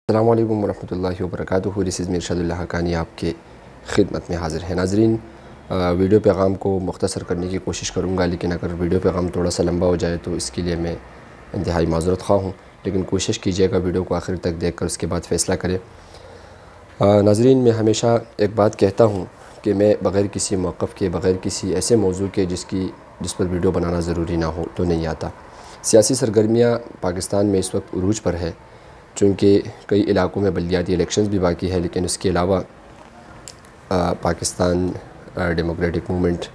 السلام علیکم ورحمۃ اللہ وبرکاتہ۔ دس از ارشاد اللہ حقانی آپ کے خدمت میں حاضر ہے۔ ناظرین، ویڈیو پیغام کو مختصر کرنے کی کوشش کروں گا، لیکن اگر ویڈیو پیغام تھوڑا سا لمبا ہو جائے تو اس کے لیے میں انتہائی معذرت خواہ ہوں، لیکن کوشش کیجیے گا ویڈیو کو آخر تک دیکھ کر اس کے بعد فیصلہ کریں۔ ناظرین، میں ہمیشہ ایک بات کہتا ہوں کہ میں بغیر کسی موقف کے، بغیر کسی ایسے موضوع کے جس پر ویڈیو بنانا ضروری نہ ہو تو نہیں آتا۔ سیاسی سرگرمیاں پاکستان میں اس وقت عروج پر ہے، چونکہ کئی علاقوں میں بلدیاتی الیکشنز بھی باقی ہے، لیکن اس کے علاوہ پاکستان ڈیموکریٹک موومنٹ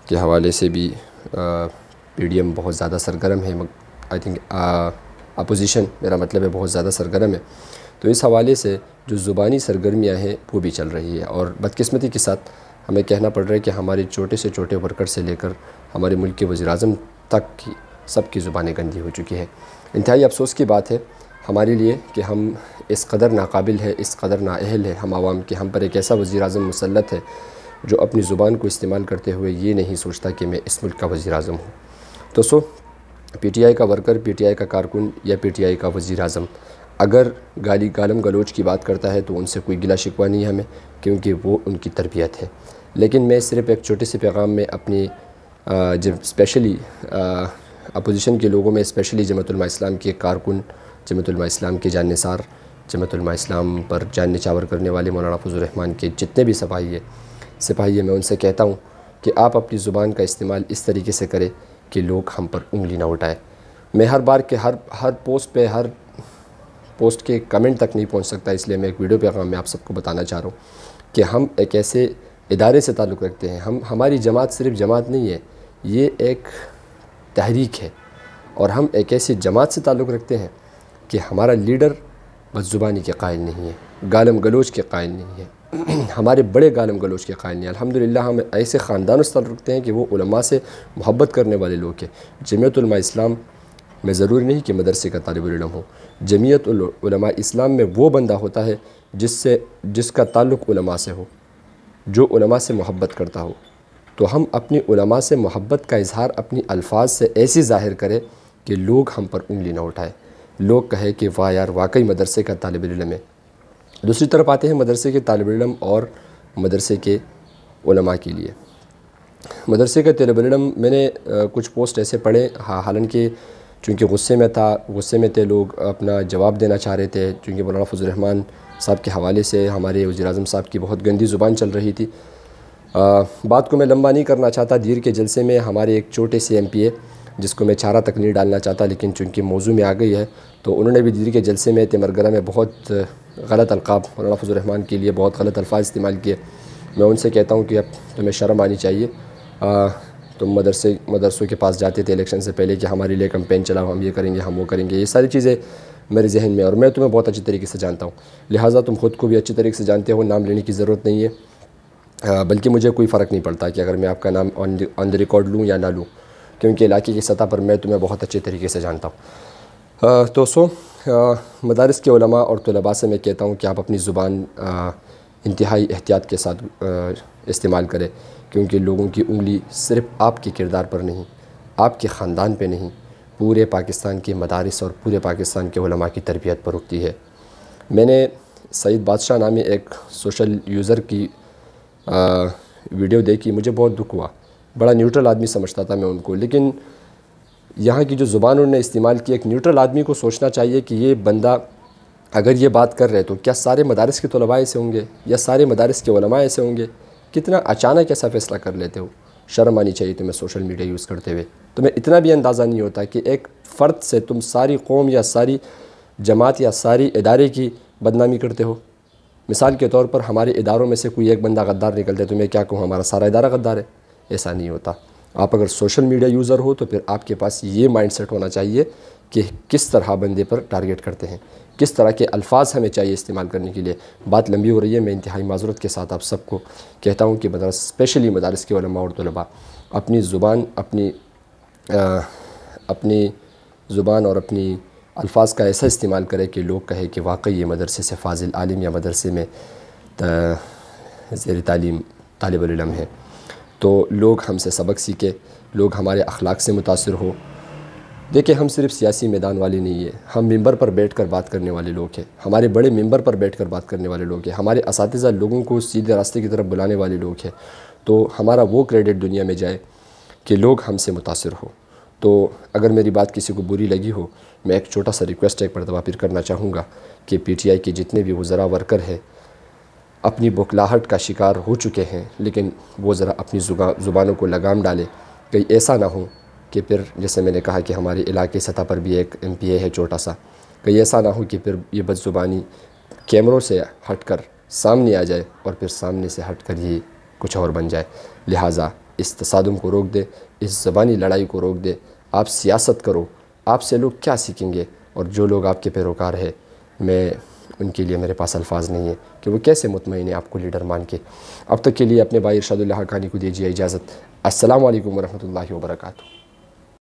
کے حوالے سے بھی پی ڈی ایم بہت زیادہ سرگرم ہے۔ آئی تھنک اپوزیشن، میرا مطلب ہے، بہت زیادہ سرگرم ہے۔ تو اس حوالے سے جو زبانی سرگرمیاں ہیں وہ بھی چل رہی ہے، اور بدقسمتی کے ساتھ ہمیں کہنا پڑ رہا ہے کہ ہمارے چھوٹے سے چھوٹے ورکر سے لے کر ہمارے ملک کے وزیر اعظم تک کی سب کی زبانیں گندی ہو چکی ہیں۔ انتہائی افسوس کی بات ہے ہمارے لیے کہ ہم اس قدر ناقابل ہے، اس قدر نااہل ہے ہم عوام کہ ہم پر ایک ایسا وزیر اعظم مسلط ہے جو اپنی زبان کو استعمال کرتے ہوئے یہ نہیں سوچتا کہ میں اس ملک کا وزیر اعظم ہوں۔ تو پی ٹی آئی کا ورکر، پی ٹی آئی کا کارکن یا پی ٹی آئی کا وزیر اعظم اگر گالم گلوچ کی بات کرتا ہے تو ان سے کوئی گلہ شکوہ نہیں ہے ہمیں، کیونکہ وہ ان کی تربیت ہے۔ لیکن میں صرف ایک چھوٹے سے پیغام میں اپنی اسپیشلی اپوزیشن کے لوگوں میں، اسپیشلی جماعت علماء اسلام کے کارکن، جماعت علماء اسلام کے جان نثار، جماعت علماء اسلام پر جان نچھاور کرنے والے مولانا فضل الرحمان کے جتنے بھی سپاہی ہیں، میں ان سے کہتا ہوں کہ آپ اپنی زبان کا استعمال اس طریقے سے کریں کہ لوگ ہم پر انگلی نہ اٹھائیں۔ میں ہر بار کے ہر پوسٹ پہ، ہر پوسٹ کے کمنٹ تک نہیں پہنچ سکتا، اس لیے میں ایک ویڈیو پیغام میں آپ سب کو بتانا چاہ رہا ہوں کہ ہم ایک ایسے ادارے سے تعلق رکھتے ہیں، ہماری جماعت صرف جماعت نہیں ہے، یہ ایک تحریک ہے، اور ہم ایک ایسی جماعت سے تعلق رکھتے ہیں کہ ہمارا لیڈر بد زبانی کے قائل نہیں ہے، گالم گلوچ کے قائل نہیں ہے، ہمارے بڑے گالم گلوچ کے قائل نہیں ہیں۔ الحمدللہ ہم ایسے خاندانوں سے تعلق رکھتے ہیں کہ وہ علماء سے محبت کرنے والے لوگ ہیں۔ جمعیت علماء اسلام میں ضروری نہیں کہ مدرسے کا طالب العلم ہو، جمعیت علماء اسلام میں وہ بندہ ہوتا ہے جس کا تعلق علماء سے ہو، جو علماء سے محبت کرتا ہو۔ تو ہم اپنی علماء سے محبت کا اظہار اپنی الفاظ سے ایسی ظاہر کریں کہ لوگ ہم پر انگلی نہ اٹھائے، لوگ کہے کہ واہ یار واقعی مدرسے کا طالب علم ہے۔ دوسری طرف آتے ہیں مدرسے کے طالب علم اور مدرسے کے علماء کے لیے۔ مدرسے کا طالب علم، میں نے کچھ پوسٹ ایسے پڑھے، حالانکہ چونکہ غصے میں تھے لوگ، اپنا جواب دینا چاہ رہے تھے، چونکہ مولانا فضل الرحمان صاحب کے حوالے سے ہمارے وزیر اعظم صاحب کی بہت گندی زبان چل رہی تھی۔ بات کو میں لمبا نہیں کرنا چاہتا، دیر کے جلسے میں ہمارے ایک چھوٹے سے ایم پی اے، جس کو میں چارہ تک نہیں ڈالنا چاہتا، لیکن چونکہ موضوع میں آ گئی ہے تو انہوں نے بھی دیر کے جلسے میں تمرگرہ میں بہت غلط القاب مولانا فضل الرحمان کے لیے بہت غلط الفاظ استعمال کیے۔ میں ان سے کہتا ہوں کہ اب تمہیں شرم آنی چاہیے، تم مدرسوں کے پاس جاتے تھے الیکشن سے پہلے کہ ہمارے لیے کمپین چلاؤ، ہم یہ کریں گے، ہم وہ کریں گے، یہ ساری چیزیں میرے ذہن میں، اور میں تمہیں بہت اچھی طریقے سے جانتا ہوں، لہٰذا تم خود کو بھی اچھی طریقے سے جانتے ہو، نام لینے کی ضرورت نہیں ہے، بلکہ مجھے کوئی فرق نہیں پڑتا کہ اگر میں آپ کا نام آن دی ریکارڈ لوں یا نہ لوں، کیونکہ علاقے کی سطح پر میں تمہیں بہت اچھے طریقے سے جانتا ہوں۔ تو مدارس کے علماء اور طلباء سے میں کہتا ہوں کہ آپ اپنی زبان انتہائی احتیاط کے ساتھ استعمال کریں، کیونکہ لوگوں کی انگلی صرف آپ کے کردار پر نہیں، آپ کے خاندان پہ نہیں، پورے پاکستان کے مدارس اور پورے پاکستان کے علماء کی تربیت پر اٹھتی ہے۔ میں نے سعید بادشاہ نامی ایک سوشل یوزر کی ویڈیو دیکھی، مجھے بہت دکھ ہوا، بڑا نیوٹرل آدمی سمجھتا تھا میں ان کو، لیکن یہاں کی جو زبان انہوں نے استعمال کی، ایک نیوٹرل آدمی کو سوچنا چاہیے کہ یہ بندہ اگر یہ بات کر رہے تو کیا سارے مدارس کے طلباء ایسے ہوں گے یا سارے مدارس کے علماء ایسے ہوں گے؟ کتنا اچانک ایسا فیصلہ کر لیتے ہو، شرم آنی چاہیے تمہیں سوشل میڈیا یوز کرتے ہوئے۔ تمہیں اتنا بھی اندازہ نہیں ہوتا کہ ایک فرد سے تم ساری قوم یا ساری جماعت یا ساری ادارے کی بدنامی کرتے ہو۔ مثال کے طور پر ہمارے اداروں میں سے کوئی ایک بندہ غدار نکلتے تو میں کیا کہوں، ہمارا سارا ادارہ غدار ہے؟ ایسا نہیں ہوتا۔ آپ اگر سوشل میڈیا یوزر ہو تو پھر آپ کے پاس یہ مائنڈ سیٹ ہونا چاہیے کہ کس طرح بندے پر ٹارگٹ کرتے ہیں، کس طرح کے الفاظ ہمیں چاہیے استعمال کرنے کے لیے۔ بات لمبی ہو رہی ہے، میں انتہائی معذرت کے ساتھ آپ سب کو کہتا ہوں کہ اسپیشلی مدارس کے علماء اور طلباء اپنی زبان اور اپنی الفاظ کا ایسا استعمال کرے کہ لوگ کہے کہ واقعی یہ مدرسے سے فاضل عالم یا مدرسے میں زیر تعلیم طالب العلم ہے، تو لوگ ہم سے سبق سیکھے، لوگ ہمارے اخلاق سے متاثر ہو، دیکھیں ہم صرف سیاسی میدان والے نہیں ہیں، ہم ممبر پر بیٹھ کر بات کرنے والے لوگ ہیں، ہمارے بڑے ممبر پر بیٹھ کر بات کرنے والے لوگ ہیں، ہمارے اساتذہ لوگوں کو سیدھے راستے کی طرف بلانے والے لوگ ہیں، تو ہمارا وہ کریڈٹ دنیا میں جائے کہ لوگ ہم سے متاثر ہو۔ تو اگر میری بات کسی کو بری لگی ہو، میں ایک چھوٹا سا ریکویسٹ ایک مرتبہ پھر کرنا چاہوں گا کہ پی ٹی آئی کے جتنے بھی وزراء ورکر ہیں اپنی بوکھلاہٹ کا شکار ہو چکے ہیں، لیکن وہ ذرا اپنی زبانوں کو لگام ڈالے، کہیں ایسا نہ ہو کہ پھر جیسے میں نے کہا کہ ہمارے علاقے سطح پر بھی ایک ایم پی اے ہے چھوٹا سا، کہیں ایسا نہ ہو کہ پھر یہ بد زبانی کیمروں سے ہٹ کر سامنے آ جائے اور پھر سامنے سے ہٹ کر یہ کچھ اور بن جائے۔ لہٰذا اس تصادم کو روک دے، اس زبانی لڑائی کو روک دے، آپ سیاست کرو، آپ سے لوگ کیا سیکھیں گے؟ اور جو لوگ آپ کے پیروکار ہیں، میں ان کے لیے میرے پاس الفاظ نہیں ہیں کہ وہ کیسے مطمئن ہیں آپ کو لیڈر مان کے۔ اب تک کے لیے اپنے بھائی ارشاد اللہ حقانی کو دیجیے اجازت۔ السلام علیکم ورحمۃ اللہ وبرکاتہ۔